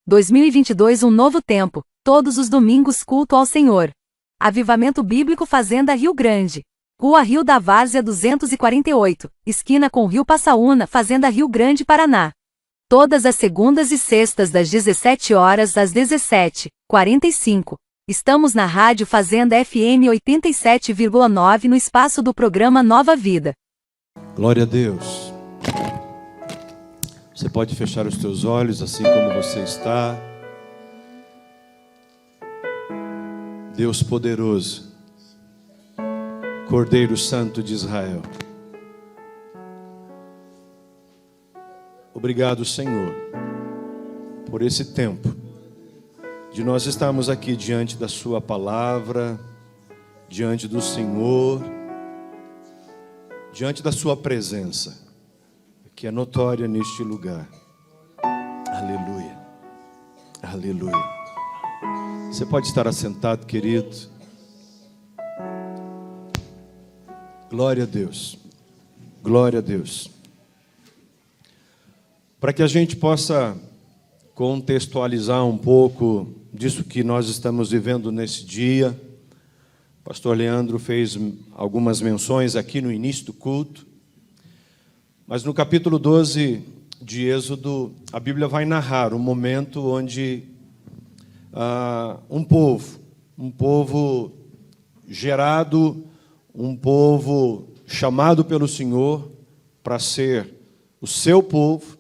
2022 um novo tempo, todos os domingos culto ao Senhor. Avivamento Bíblico Fazenda Rio Grande. Rua Rio da Várzea 248, esquina com Rio Passaúna, Fazenda Rio Grande, Paraná. Todas as segundas e sextas das 17 horas às 17h45. Estamos na Rádio Fazenda FM 87,9 no espaço do programa Nova Vida. Glória a Deus. Você pode fechar os teus olhos assim como você está. Deus poderoso, Cordeiro Santo de Israel. Obrigado, Senhor, por esse tempo de nós estarmos aqui diante da Sua palavra, diante do Senhor, diante da Sua presença, que é notória neste lugar. Aleluia, aleluia. Você pode estar assentado, querido. Glória a Deus, glória a Deus. Para que a gente possa contextualizar um pouco disso que nós estamos vivendo nesse dia, o pastor Leandro fez algumas menções aqui no início do culto, mas no capítulo 12 de Êxodo, a Bíblia vai narrar um momento onde um povo gerado, um povo chamado pelo Senhor para ser o seu povo,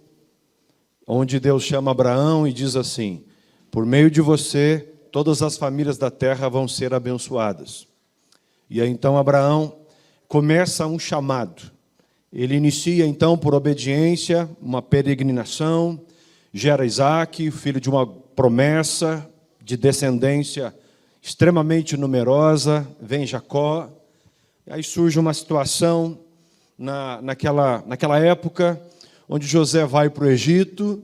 onde Deus chama Abraão e diz assim: por meio de você, todas as famílias da terra vão ser abençoadas. E aí então Abraão começa um chamado. Ele inicia então por obediência, uma peregrinação, gera Isaque, filho de uma promessa de descendência extremamente numerosa, vem Jacó. E aí surge uma situação naquela época, onde José vai para o Egito,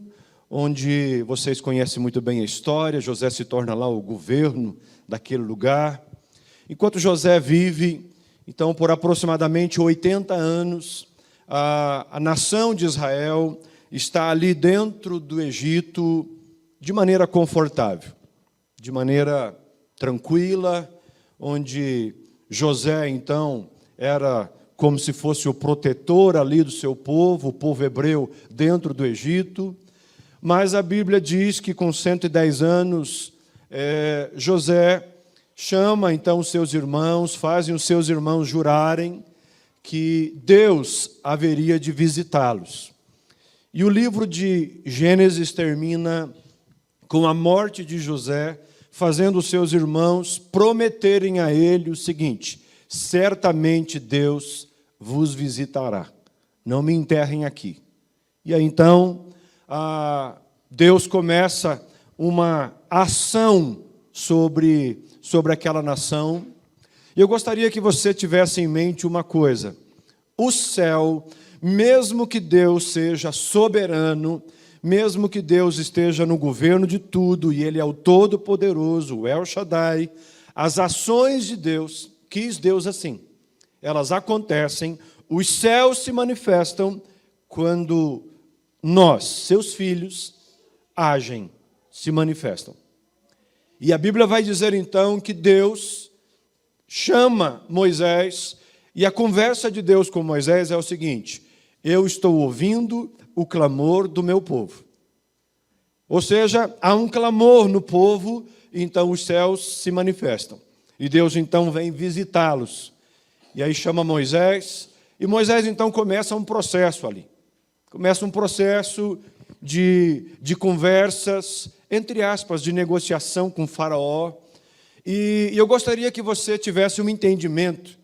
onde vocês conhecem muito bem a história. José se torna lá o governo daquele lugar. Enquanto José vive, então, por aproximadamente 80 anos, a nação de Israel está ali dentro do Egito de maneira confortável, de maneira tranquila, onde José, então, era como se fosse o protetor ali do seu povo, o povo hebreu dentro do Egito. Mas a Bíblia diz que com 110 anos, José chama então os seus irmãos, fazem os seus irmãos jurarem que Deus haveria de visitá-los. E o livro de Gênesis termina com a morte de José, fazendo os seus irmãos prometerem a ele o seguinte: certamente Deus vos visitará, não me enterrem aqui. E aí então Deus começa uma ação sobre aquela nação. E eu gostaria que você tivesse em mente uma coisa: o céu, mesmo que Deus seja soberano, mesmo que Deus esteja no governo de tudo, e Ele é o Todo-Poderoso, o El Shaddai, as ações de Deus, quis Deus assim, elas acontecem, os céus se manifestam quando nós, seus filhos, agem, se manifestam. E a Bíblia vai dizer então que Deus chama Moisés, e a conversa de Deus com Moisés é o seguinte: eu estou ouvindo o clamor do meu povo. Ou seja, há um clamor no povo, então os céus se manifestam. E Deus então vem visitá-los. E aí chama Moisés, e Moisés então começa um processo ali. Começa um processo de conversas, entre aspas, de negociação com Faraó. E eu gostaria que você tivesse um entendimento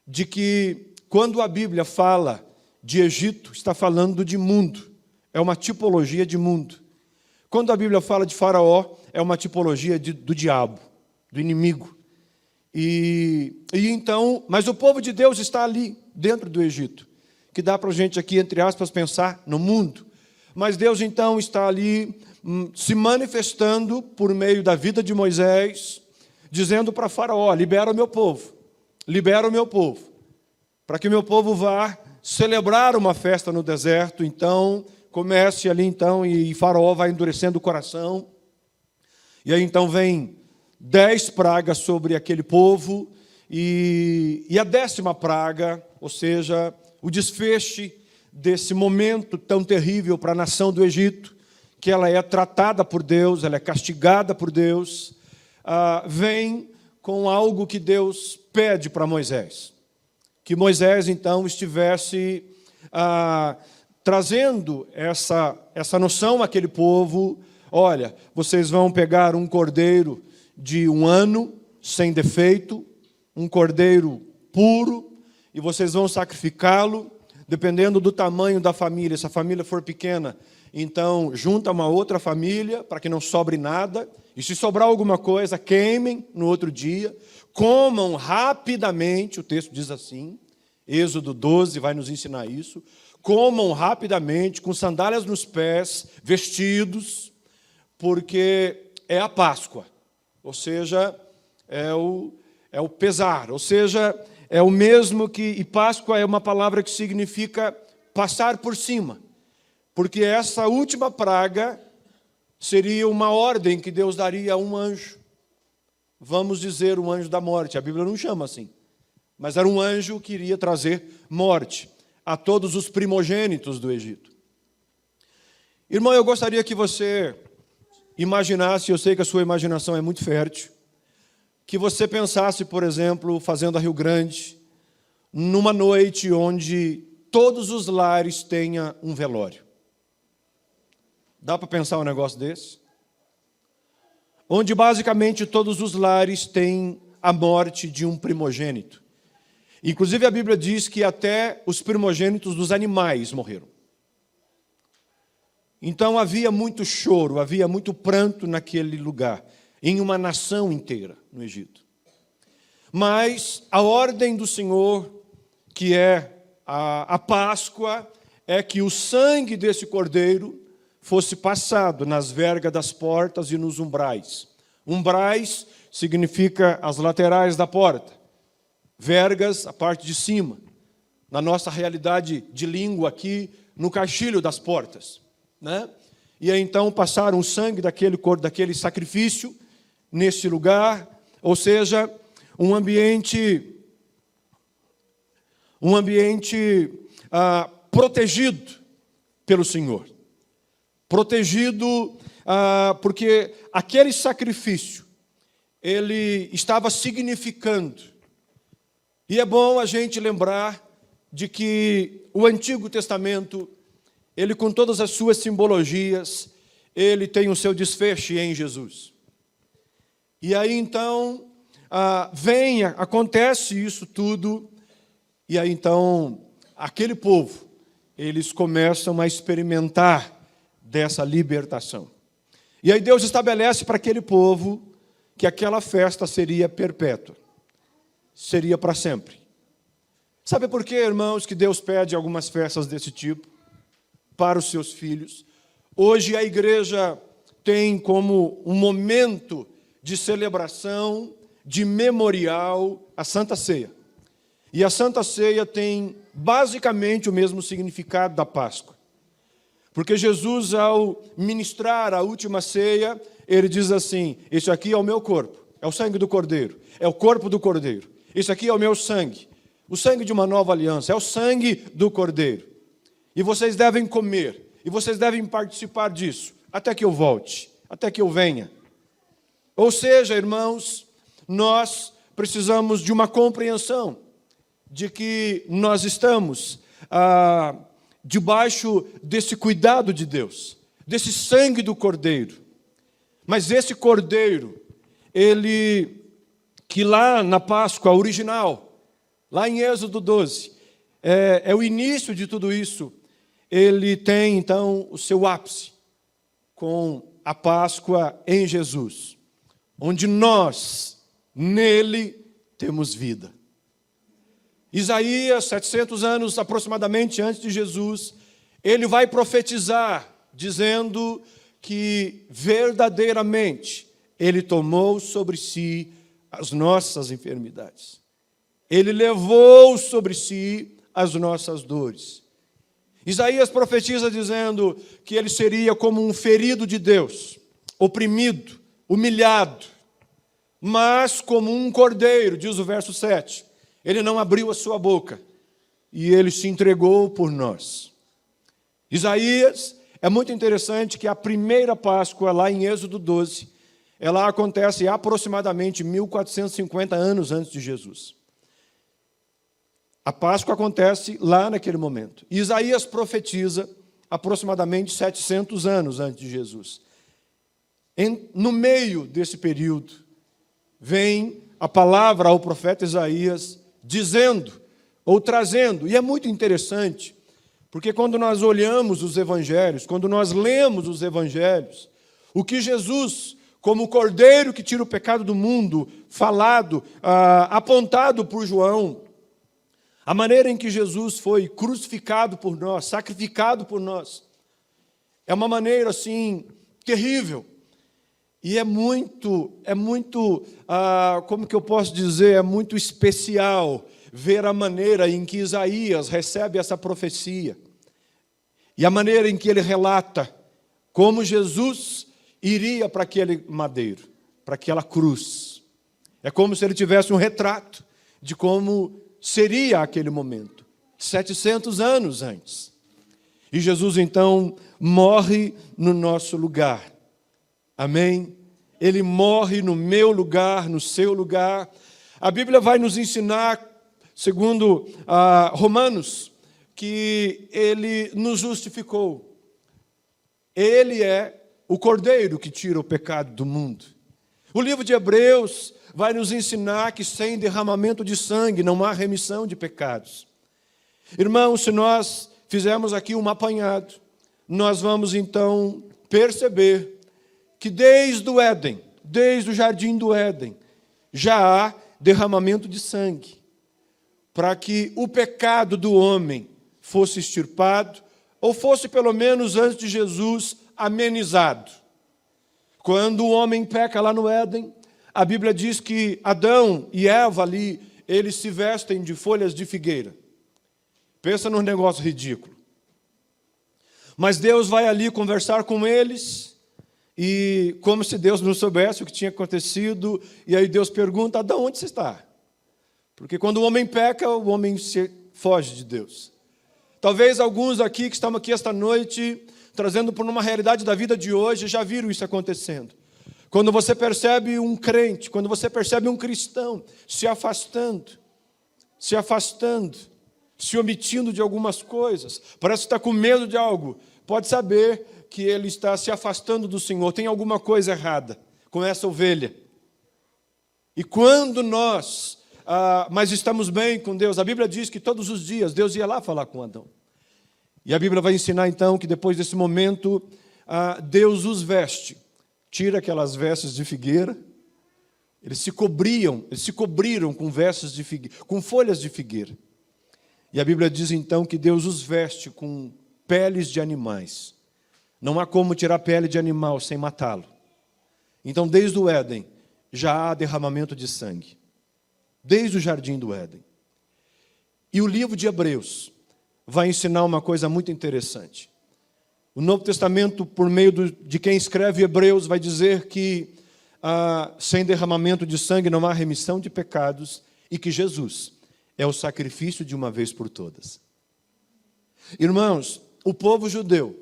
de que quando a Bíblia fala de Egito, está falando de mundo. É uma tipologia de mundo. Quando a Bíblia fala de Faraó, é uma tipologia do diabo, do inimigo. E então, mas o povo de Deus está ali, dentro do Egito, que dá para a gente aqui, entre aspas, pensar no mundo. Mas Deus então está ali se manifestando por meio da vida de Moisés, dizendo para Faraó: libera o meu povo, para que o meu povo vá celebrar uma festa no deserto. Então, comece ali então, e Faraó vai endurecendo o coração. E aí então vem 10 pragas sobre aquele povo, e a 10ª praga, ou seja, o desfecho desse momento tão terrível para a nação do Egito, que ela é tratada por Deus, ela é castigada por Deus, vem com algo que Deus pede para Moisés. Que Moisés, então, estivesse trazendo essa noção àquele povo. Olha, vocês vão pegar um cordeiro de 1 ano, sem defeito, um cordeiro puro, e vocês vão sacrificá-lo, dependendo do tamanho da família. Se a família for pequena, então junta uma outra família, para que não sobre nada, e se sobrar alguma coisa, queimem no outro dia, comam rapidamente, o texto diz assim, Êxodo 12 vai nos ensinar isso, comam rapidamente, com sandálias nos pés, vestidos, porque é a Páscoa, ou seja, é o pesar, ou seja, é o mesmo que, e Páscoa é uma palavra que significa passar por cima, porque essa última praga seria uma ordem que Deus daria a um anjo, vamos dizer um anjo da morte, a Bíblia não chama assim, mas era um anjo que iria trazer morte a todos os primogênitos do Egito. Irmão, eu gostaria que você imaginasse, eu sei que a sua imaginação é muito fértil, que você pensasse, por exemplo, fazendo a Rio Grande, numa noite onde todos os lares tenham um velório. Dá para pensar um negócio desse? Onde basicamente todos os lares têm a morte de um primogênito. Inclusive a Bíblia diz que até os primogênitos dos animais morreram. Então havia muito choro, havia muito pranto naquele lugar, em uma nação inteira no Egito. Mas a ordem do Senhor, que é a Páscoa, é que o sangue desse cordeiro fosse passado nas vergas das portas e nos umbrais. Umbrais significa as laterais da porta. Vergas, a parte de cima. Na nossa realidade de língua aqui, no caixilho das portas. Né? E aí, então passaram o sangue daquele sacrifício nesse lugar, ou seja, um ambiente protegido pelo Senhor. Protegido porque aquele sacrifício, ele estava significando. E é bom a gente lembrar de que o Antigo Testamento, ele com todas as suas simbologias, ele tem o seu desfecho em Jesus. E aí então, acontece isso tudo, e aí então, aquele povo, eles começam a experimentar dessa libertação. E aí Deus estabelece para aquele povo que aquela festa seria perpétua, seria para sempre. Sabe por quê, irmãos, que Deus pede algumas festas desse tipo para os seus filhos? Hoje a igreja tem como um momento de celebração, de memorial, a Santa Ceia. E a Santa Ceia tem basicamente o mesmo significado da Páscoa. Porque Jesus, ao ministrar a última ceia, ele diz assim, isso aqui é o meu corpo, é o sangue do Cordeiro, é o corpo do Cordeiro. Isso aqui é o meu sangue, o sangue de uma nova aliança, é o sangue do Cordeiro. E vocês devem comer, e vocês devem participar disso, até que eu volte, até que eu venha. Ou seja, irmãos, nós precisamos de uma compreensão de que nós estamos debaixo desse cuidado de Deus, desse sangue do Cordeiro. Mas esse Cordeiro, que lá na Páscoa original, lá em Êxodo 12, é o início de tudo isso, ele tem então o seu ápice com a Páscoa em Jesus, onde nós, nele, temos vida. Isaías, 700 anos aproximadamente antes de Jesus, ele vai profetizar, dizendo que verdadeiramente ele tomou sobre si as nossas enfermidades. Ele levou sobre si as nossas dores. Isaías profetiza dizendo que ele seria como um ferido de Deus, oprimido, humilhado, mas como um cordeiro, diz o verso 7. Ele não abriu a sua boca e ele se entregou por nós. Isaías, é muito interessante que a primeira Páscoa, lá em Êxodo 12, ela acontece aproximadamente 1450 anos antes de Jesus. A Páscoa acontece lá naquele momento. Isaías profetiza aproximadamente 700 anos antes de Jesus. No meio desse período, vem a palavra ao profeta Isaías dizendo, ou trazendo, e é muito interessante, porque quando nós olhamos os evangelhos, quando nós lemos os evangelhos, o que Jesus, como o cordeiro que tira o pecado do mundo, falado, apontado por João, a maneira em que Jesus foi crucificado por nós, sacrificado por nós, é uma maneira assim terrível. E é muito, como que eu posso dizer, é muito especial ver a maneira em que Isaías recebe essa profecia. E a maneira em que ele relata como Jesus iria para aquele madeiro, para aquela cruz. É como se ele tivesse um retrato de como seria aquele momento, 700 anos antes. E Jesus, então, morre no nosso lugar. Amém? Ele morre no meu lugar, no seu lugar. A Bíblia vai nos ensinar, segundo Romanos, que Ele nos justificou. Ele é o Cordeiro que tira o pecado do mundo. O livro de Hebreus vai nos ensinar que sem derramamento de sangue não há remissão de pecados. Irmãos, se nós fizermos aqui um apanhado, nós vamos então perceber que desde o Éden, desde o jardim do Éden, já há derramamento de sangue, para que o pecado do homem fosse extirpado, ou fosse pelo menos antes de Jesus amenizado. Quando o homem peca lá no Éden, a Bíblia diz que Adão e Eva ali, eles se vestem de folhas de figueira. Pensa num negócio ridículo. Mas Deus vai ali conversar com eles, e como se Deus não soubesse o que tinha acontecido, e aí Deus pergunta, Adão, onde você está? Porque quando o homem peca, o homem foge de Deus. Talvez alguns aqui que estão aqui esta noite, trazendo por uma realidade da vida de hoje, já viram isso acontecendo. Quando você percebe um crente, quando você percebe um cristão se afastando, se omitindo de algumas coisas, parece que está com medo de algo, pode saber que ele está se afastando do Senhor, tem alguma coisa errada com essa ovelha. E quando nós, mas estamos bem com Deus, a Bíblia diz que todos os dias Deus ia lá falar com Adão. E a Bíblia vai ensinar então que depois desse momento, Deus os veste, tira aquelas vestes de figueira, eles se cobriram com vestes de figueira, com folhas de figueira. E a Bíblia diz então que Deus os veste com peles de animais. Não há como tirar pele de animal sem matá-lo. Então, desde o Éden, já há derramamento de sangue. Desde o jardim do Éden. E o livro de Hebreus vai ensinar uma coisa muito interessante. O Novo Testamento, por meio de quem escreve Hebreus, vai dizer que sem derramamento de sangue não há remissão de pecados e que Jesus é o sacrifício de uma vez por todas. Irmãos, o povo judeu,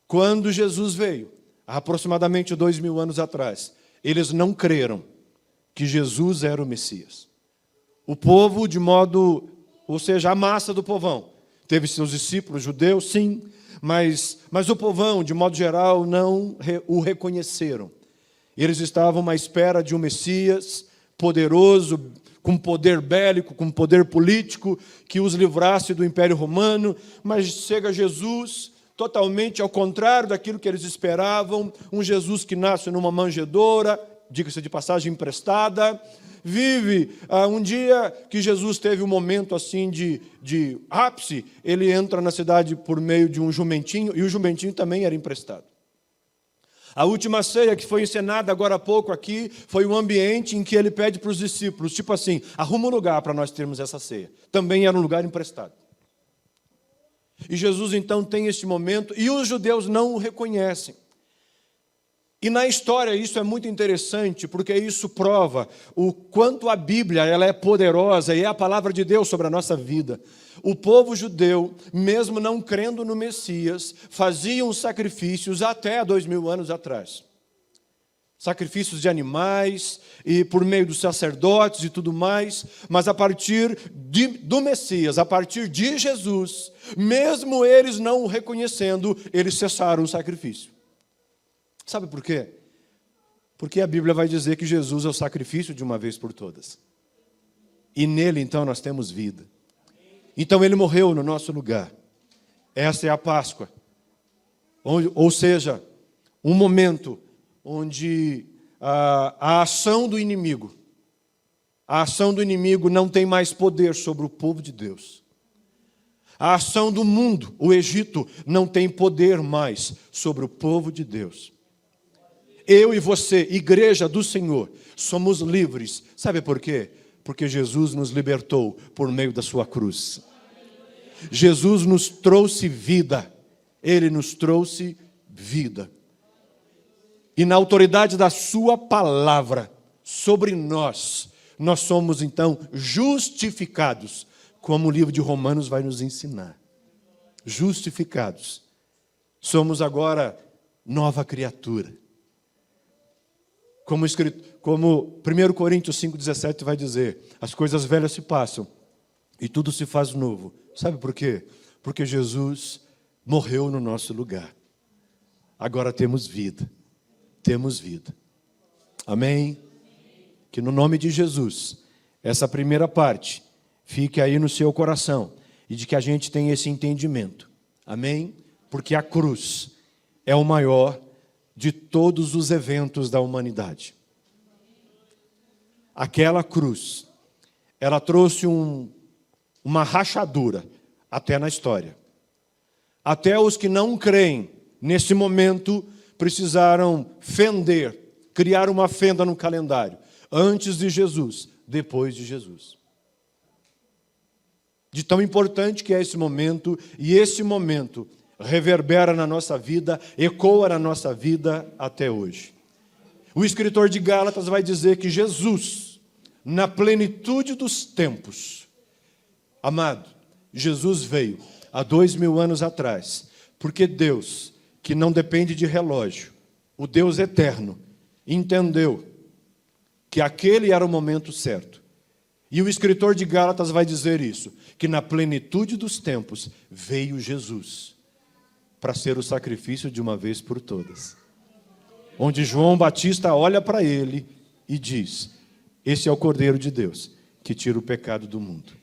quando Jesus veio, há aproximadamente 2000 anos atrás, eles não creram que Jesus era o Messias. O povo ou seja, a massa do povão, teve seus discípulos judeus, sim, mas o povão, de modo geral, não o reconheceram. Eles estavam à espera de um Messias poderoso, com poder bélico, com poder político, que os livrasse do Império Romano, mas chega Jesus, totalmente ao contrário daquilo que eles esperavam, um Jesus que nasce numa manjedoura, diga-se de passagem, emprestada, vive um dia que Jesus teve um momento assim de ápice, ele entra na cidade por meio de um jumentinho, e o jumentinho também era emprestado. A última ceia que foi encenada agora há pouco aqui, foi um ambiente em que ele pede para os discípulos, tipo assim, arruma um lugar para nós termos essa ceia. Também era um lugar emprestado. E Jesus então tem este momento, e os judeus não o reconhecem. E na história isso é muito interessante, porque isso prova o quanto a Bíblia ela é poderosa e é a palavra de Deus sobre a nossa vida. O povo judeu, mesmo não crendo no Messias, faziam sacrifícios até 2000 anos atrás. Sacrifícios de animais, e por meio dos sacerdotes e tudo mais, mas a partir do Messias, a partir de Jesus, mesmo eles não o reconhecendo, eles cessaram o sacrifício. Sabe por quê? Porque a Bíblia vai dizer que Jesus é o sacrifício de uma vez por todas. E nele, então, nós temos vida. Então, ele morreu no nosso lugar. Essa é a Páscoa. Ou seja, um momento onde a ação do inimigo não tem mais poder sobre o povo de Deus. A ação do mundo, o Egito, não tem poder mais sobre o povo de Deus. Eu e você, igreja do Senhor, somos livres. Sabe por quê? Porque Jesus nos libertou por meio da sua cruz. Jesus nos trouxe vida. Ele nos trouxe vida. E na autoridade da sua palavra sobre nós somos então justificados, como o livro de Romanos vai nos ensinar. Justificados. Somos agora nova criatura. Como 1 Coríntios 5,17 vai dizer, as coisas velhas se passam e tudo se faz novo. Sabe por quê? Porque Jesus morreu no nosso lugar. Agora temos vida. Temos vida. Amém? Que no nome de Jesus, essa primeira parte fique aí no seu coração e de que a gente tenha esse entendimento. Amém? Porque a cruz é o maior de todos os eventos da humanidade. Aquela cruz, ela trouxe uma rachadura até na história. Até os que não creem, nesse momento, precisaram criar uma fenda no calendário. Antes de Jesus, depois de Jesus. De tão importante que é esse momento, e esse momento reverbera na nossa vida, ecoa na nossa vida até hoje. O escritor de Gálatas vai dizer que Jesus, na plenitude dos tempos, amado, Jesus veio há 2000 anos atrás, porque Deus, que não depende de relógio, o Deus eterno, entendeu que aquele era o momento certo. E o escritor de Gálatas vai dizer isso, que na plenitude dos tempos veio Jesus, para ser o sacrifício de uma vez por todas. Onde João Batista olha para ele e diz, esse é o Cordeiro de Deus que tira o pecado do mundo.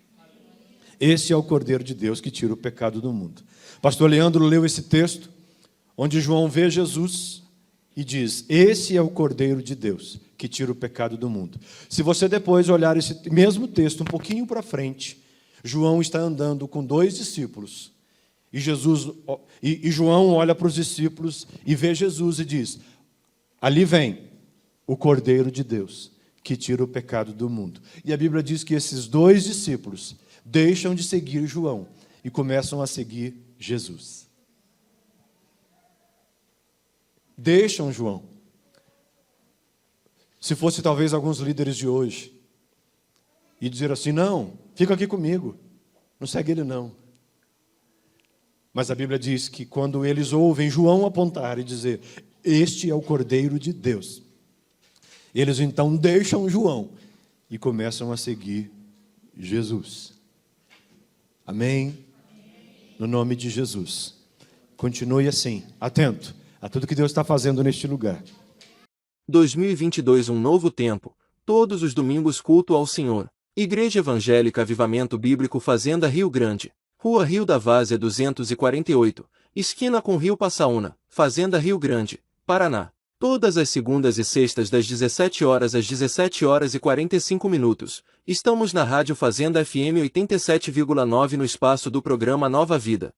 Esse é o Cordeiro de Deus que tira o pecado do mundo. Pastor Leandro leu esse texto, onde João vê Jesus e diz, esse é o Cordeiro de Deus que tira o pecado do mundo. Se você depois olhar esse mesmo texto um pouquinho para frente, João está andando com 2 discípulos. E João olha para os discípulos e vê Jesus e diz, ali vem o Cordeiro de Deus que tira o pecado do mundo. E a Bíblia diz que esses 2 discípulos deixam de seguir João e começam a seguir Jesus. Deixam João. Se fosse talvez alguns líderes de hoje e dizer assim, não, fica aqui comigo, não segue ele não. Mas a Bíblia diz que quando eles ouvem João apontar e dizer, este é o Cordeiro de Deus, eles então deixam João e começam a seguir Jesus. Amém? No nome de Jesus. Continue assim, atento a tudo que Deus está fazendo neste lugar. 2022 um novo tempo, todos os domingos culto ao Senhor. Igreja Evangélica Avivamento Bíblico Fazenda Rio Grande. Rua Rio da Várzea 248, esquina com Rio Passaúna, Fazenda Rio Grande, Paraná. Todas as segundas e sextas das 17 horas às 17 horas e 45 minutos. Estamos na Rádio Fazenda FM 87,9 no espaço do programa Nova Vida.